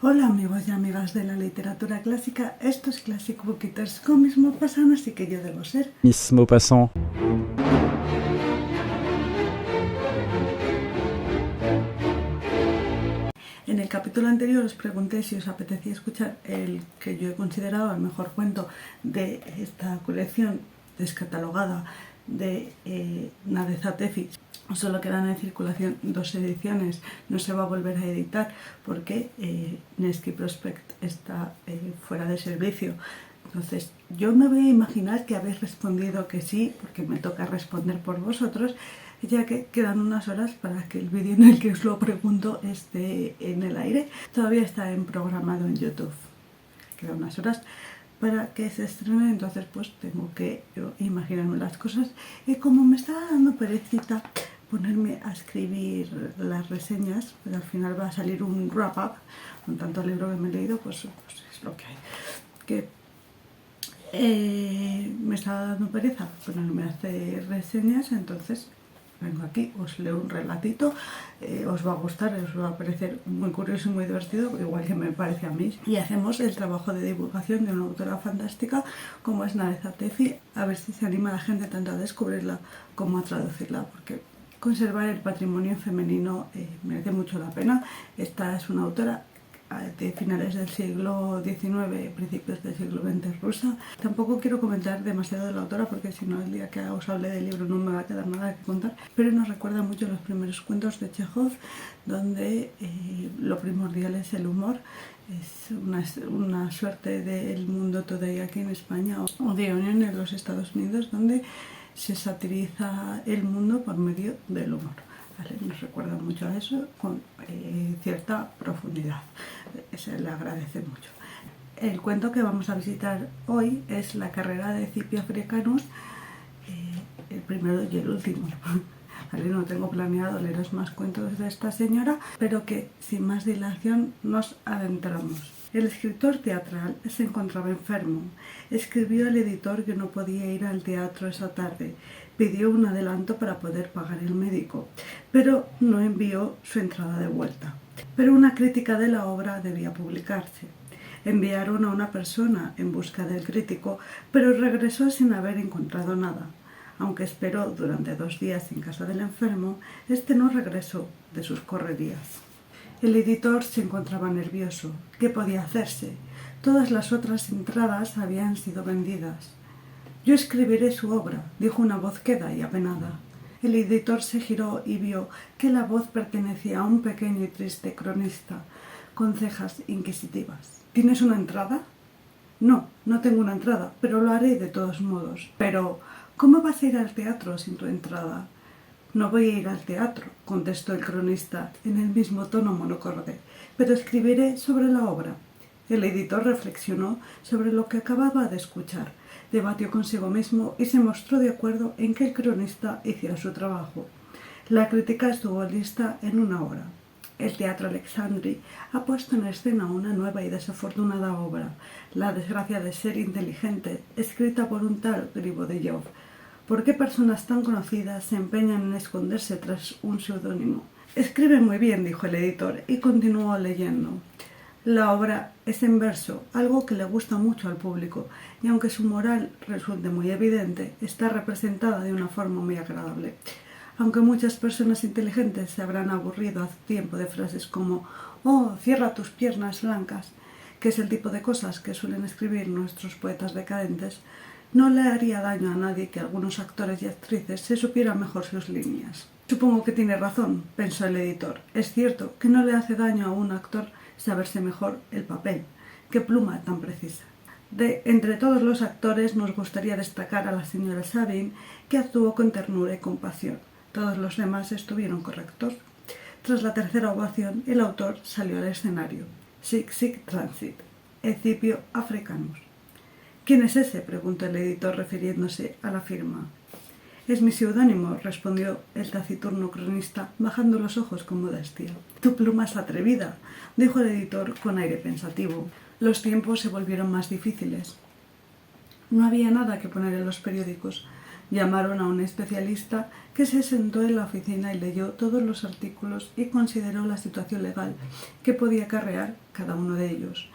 Hola amigos y amigas de la literatura clásica, esto es Classic Book Eaters con Miss Maupassant, así que yo debo ser Miss Maupassant. En el capítulo anterior os pregunté si os apetecía escuchar el que yo he considerado el mejor cuento de esta colección descatalogada de Nadezhd Teffi. Solo quedan en circulación 2 ediciones, no se va a volver a editar porque Nevsky Prospekt está fuera de servicio. Entonces yo me voy a imaginar que habéis respondido que sí, porque me toca responder por vosotros, ya que quedan unas horas para que el vídeo en el que os lo pregunto esté en el aire. Todavía está programado en YouTube. Quedan unas horas para que se estrene, entonces pues tengo que imaginarme las cosas. Y como me está dando perecita ponerme a escribir las reseñas, pero al final va a salir un wrap-up, con tanto libro que me he leído, pues es lo que hay. Que me está dando pereza ponerme a hacer reseñas, entonces vengo aquí, os leo un relatito, os va a gustar, os va a parecer muy curioso y muy divertido, igual que me parece a mí. Y hacemos el trabajo de divulgación de una autora fantástica como es Nadezhd Teffi, a ver si se anima la gente tanto a descubrirla como a traducirla, porque conservar el patrimonio femenino merece mucho la pena. Esta es una autora de finales del siglo XIX, principios del siglo XX rusa. Tampoco quiero comentar demasiado de la autora porque si no el día que os hable del libro no me va a quedar nada que contar, pero nos recuerda mucho los primeros cuentos de Chekhov, donde lo primordial es el humor. Es una suerte del Mundo Today aquí en España o de Onion en los Estados Unidos, donde se satiriza el mundo por medio del humor. ¿Vale? Nos recuerda mucho a eso con cierta profundidad. Se le agradece mucho. El cuento que vamos a visitar hoy es La carrera de Scipio Africanus, el primero y el último. ¿Vale? No tengo planeado leeros más cuentos de esta señora, pero que sin más dilación nos adentramos. El escritor teatral se encontraba enfermo. Escribió al editor que no podía ir al teatro esa tarde. Pidió un adelanto para poder pagar el médico, pero no envió su entrada de vuelta. Pero una crítica de la obra debía publicarse. Enviaron a una persona en busca del crítico, pero regresó sin haber encontrado nada. Aunque esperó durante 2 días en casa del enfermo, este no regresó de sus correrías. El editor se encontraba nervioso. ¿Qué podía hacerse? Todas las otras entradas habían sido vendidas. «Yo escribiré su obra», dijo una voz queda y apenada. El editor se giró y vio que la voz pertenecía a un pequeño y triste cronista, con cejas inquisitivas. «¿Tienes una entrada?» «No, no tengo una entrada, pero lo haré de todos modos». «Pero, ¿cómo vas a ir al teatro sin tu entrada?» «No voy a ir al teatro», contestó el cronista en el mismo tono monocorde, «pero escribiré sobre la obra». El editor reflexionó sobre lo que acababa de escuchar, debatió consigo mismo y se mostró de acuerdo en que el cronista hiciera su trabajo. La crítica estuvo lista en 1 hora. El Teatro Alexandri ha puesto en escena una nueva y desafortunada obra, La desgracia de ser inteligente, escrita por un tal Griboyedov. ¿Por qué personas tan conocidas se empeñan en esconderse tras un seudónimo? «Escribe muy bien», dijo el editor, y continuó leyendo. La obra es en verso, algo que le gusta mucho al público, y aunque su moral resulte muy evidente, está representada de una forma muy agradable. Aunque muchas personas inteligentes se habrán aburrido hace tiempo de frases como «Oh, cierra tus piernas blancas», que es el tipo de cosas que suelen escribir nuestros poetas decadentes, no le haría daño a nadie que algunos actores y actrices se supieran mejor sus líneas. «Supongo que tiene razón», pensó el editor. «Es cierto que no le hace daño a un actor saberse mejor el papel. ¡Qué pluma tan precisa!». Entre todos los actores nos gustaría destacar a la señora Sabine, que actuó con ternura y compasión. Todos los demás estuvieron correctos. Tras la tercera ovación, el autor salió al escenario. Sic transit. Scipio Africanus. «¿Quién es ese?», preguntó el editor refiriéndose a la firma. «Es mi seudónimo», respondió el taciturno cronista, bajando los ojos con modestia. «Tu pluma es atrevida», dijo el editor con aire pensativo. Los tiempos se volvieron más difíciles. No había nada que poner en los periódicos. Llamaron a un especialista que se sentó en la oficina y leyó todos los artículos y consideró la situación legal que podía acarrear cada uno de ellos.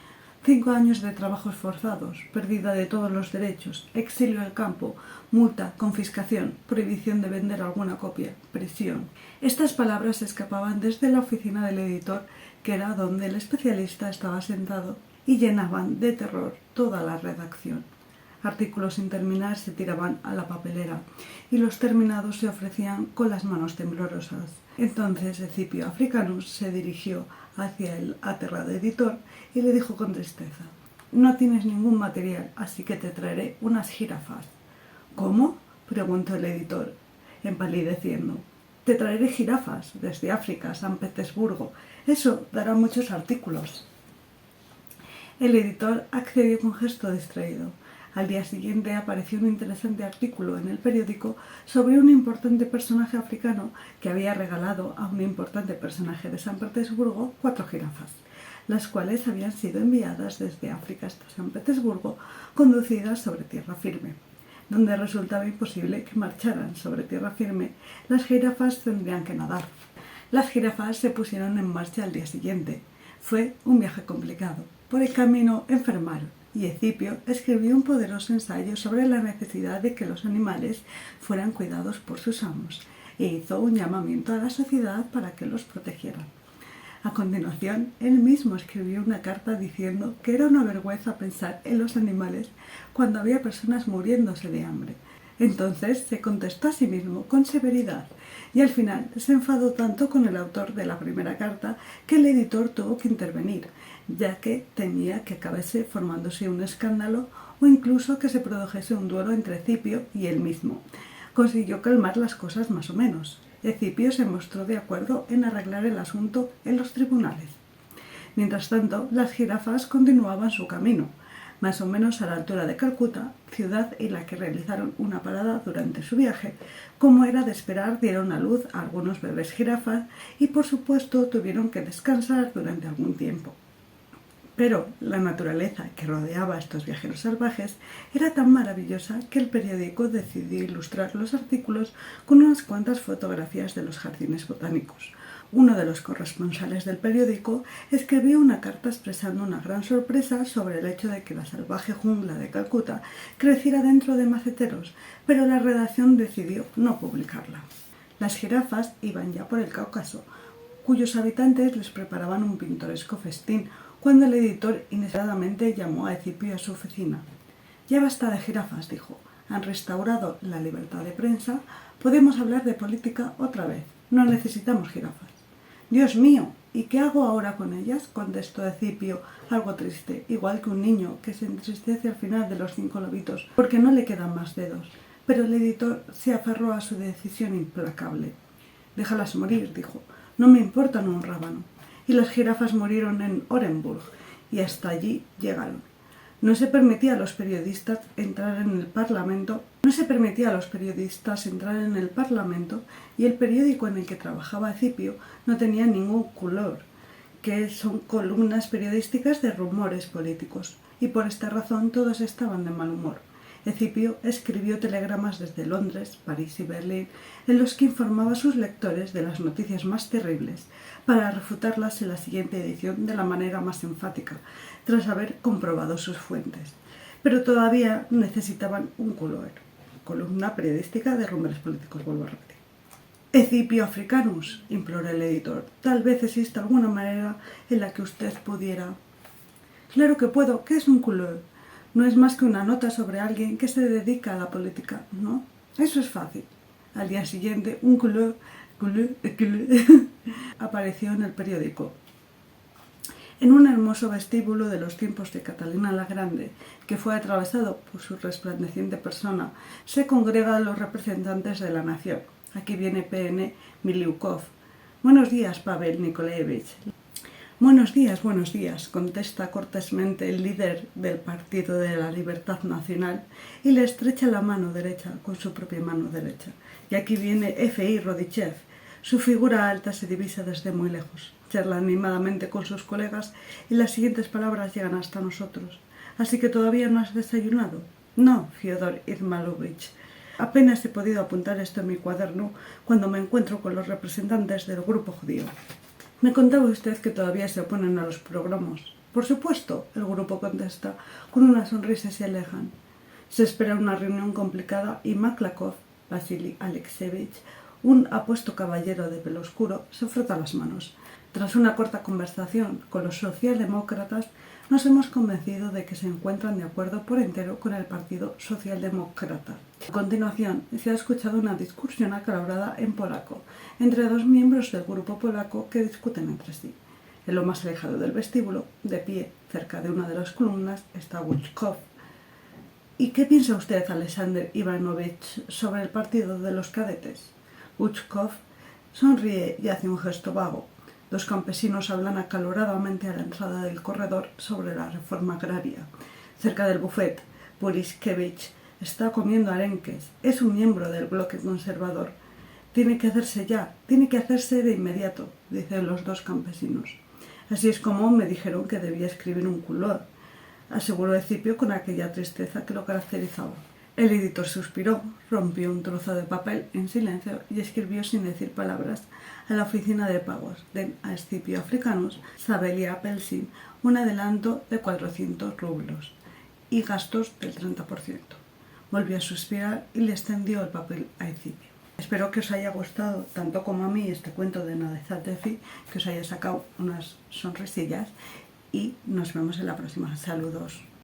5 años de trabajos forzados, pérdida de todos los derechos, exilio del campo, multa, confiscación, prohibición de vender alguna copia, prisión. Estas palabras escapaban desde la oficina del editor, que era donde el especialista estaba sentado, y llenaban de terror toda la redacción. Artículos sin terminar se tiraban a la papelera y los terminados se ofrecían con las manos temblorosas. Entonces Escipio Africanus se dirigió hacia el aterrado editor y le dijo con tristeza: «No tienes ningún material, así que te traeré unas jirafas». «¿Cómo?», preguntó el editor, empalideciendo. «Te traeré jirafas desde África, San Petersburgo. Eso dará muchos artículos». El editor accedió con gesto distraído. Al día siguiente apareció un interesante artículo en el periódico sobre un importante personaje africano que había regalado a un importante personaje de San Petersburgo 4 jirafas, las cuales habían sido enviadas desde África hasta San Petersburgo, conducidas sobre tierra firme. Donde resultaba imposible que marcharan sobre tierra firme, las jirafas tendrían que nadar. Las jirafas se pusieron en marcha al día siguiente. Fue un viaje complicado. Por el camino enfermaron, y Escipio escribió un poderoso ensayo sobre la necesidad de que los animales fueran cuidados por sus amos, e hizo un llamamiento a la sociedad para que los protegieran. A continuación, él mismo escribió una carta diciendo que era una vergüenza pensar en los animales cuando había personas muriéndose de hambre. Entonces se contestó a sí mismo con severidad, y al final se enfadó tanto con el autor de la primera carta que el editor tuvo que intervenir, ya que temía que acabase formándose un escándalo o incluso que se produjese un duelo entre Escipio y él mismo. Consiguió calmar las cosas más o menos. Escipio se mostró de acuerdo en arreglar el asunto en los tribunales. Mientras tanto, las jirafas continuaban su camino, más o menos a la altura de Calcuta, ciudad en la que realizaron una parada durante su viaje. Como era de esperar, dieron a luz a algunos bebés jirafas y, por supuesto, tuvieron que descansar durante algún tiempo. Pero la naturaleza que rodeaba a estos viajeros salvajes era tan maravillosa que el periódico decidió ilustrar los artículos con unas cuantas fotografías de los jardines botánicos. Uno de los corresponsales del periódico escribió una carta expresando una gran sorpresa sobre el hecho de que la salvaje jungla de Calcuta creciera dentro de maceteros, pero la redacción decidió no publicarla. Las jirafas iban ya por el Cáucaso, cuyos habitantes les preparaban un pintoresco festín, cuando el editor inesperadamente llamó a Escipio a su oficina. «Ya basta de jirafas», dijo. «Han restaurado la libertad de prensa. Podemos hablar de política otra vez. No necesitamos jirafas». «Dios mío, ¿y qué hago ahora con ellas?», contestó Escipio, algo triste, igual que un niño que se entristece al final de los 5 lobitos, porque no le quedan más dedos. Pero el editor se aferró a su decisión implacable. «Déjalas morir», dijo. «No me importan un rábano». Y las jirafas murieron en Orenburg, y hasta allí llegaron. No se permitía a los periodistas entrar en el Parlamento, y el periódico en el que trabajaba Escipio no tenía ningún couleur, que son columnas periodísticas de rumores políticos, y por esta razón todos estaban de mal humor. Escipio escribió telegramas desde Londres, París y Berlín, en los que informaba a sus lectores de las noticias más terribles, para refutarlas en la siguiente edición de la manera más enfática, tras haber comprobado sus fuentes. Pero todavía necesitaban un couleur, columna periodística de rumores políticos, vuelvo a repetir. «Escipio Africanus», imploró el editor, «tal vez exista alguna manera en la que usted pudiera...». «Claro que puedo. ¿Qué es un couleur? No es más que una nota sobre alguien que se dedica a la política, ¿no? Eso es fácil». Al día siguiente, un couleur apareció en el periódico. En un hermoso vestíbulo de los tiempos de Catalina la Grande, que fue atravesado por su resplandeciente persona, se congregan los representantes de la nación. Aquí viene P.N. Miliukov. «Buenos días, Pavel Nikolaevich». «Buenos días», contesta cortésmente el líder del Partido de la Libertad Nacional y le estrecha la mano derecha con su propia mano derecha. Y aquí viene F.I. Rodichev. Su figura alta se divisa desde muy lejos. Charla animadamente con sus colegas y las siguientes palabras llegan hasta nosotros. «¿Así que todavía no has desayunado?» «No, Fyodor Izmailovich». Apenas he podido apuntar esto en mi cuaderno cuando me encuentro con los representantes del grupo judío. Me contaba usted que todavía se oponen a los pogromos. Por supuesto, el grupo contesta con una sonrisa y se alejan. Se espera una reunión complicada y Maklakov, Vasily Alexeyevich, un apuesto caballero de pelo oscuro, se frota las manos. Tras una corta conversación con los socialdemócratas, nos hemos convencido de que se encuentran de acuerdo por entero con el Partido Socialdemócrata. A continuación, se ha escuchado una discusión acalorada en polaco entre dos miembros del grupo polaco que discuten entre sí. En lo más alejado del vestíbulo, de pie, cerca de una de las columnas, está Wuczkov. ¿Y qué piensa usted, Alexander Ivanovich, sobre el partido de los cadetes? Wuczkov sonríe y hace un gesto vago. Los campesinos hablan acaloradamente a la entrada del corredor sobre la reforma agraria. Cerca del buffet, Puriskevich está comiendo arenques. Es un miembro del bloque conservador. Tiene que hacerse ya, tiene que hacerse de inmediato, dicen los dos campesinos. Así es como me dijeron que debía escribir un culot, aseguró Escipio con aquella tristeza que lo caracterizaba. El editor suspiró, rompió un trozo de papel en silencio y escribió sin decir palabras a la oficina de pagos. Den a Escipio Africanos, Sabelia Apelsin, un adelanto de 400 rublos y gastos del 30%. Volvió a suspirar y le extendió el papel a Escipio. Espero que os haya gustado, tanto como a mí, este cuento de Nadeja Tefi, que os haya sacado unas sonrisillas y nos vemos en la próxima. Saludos.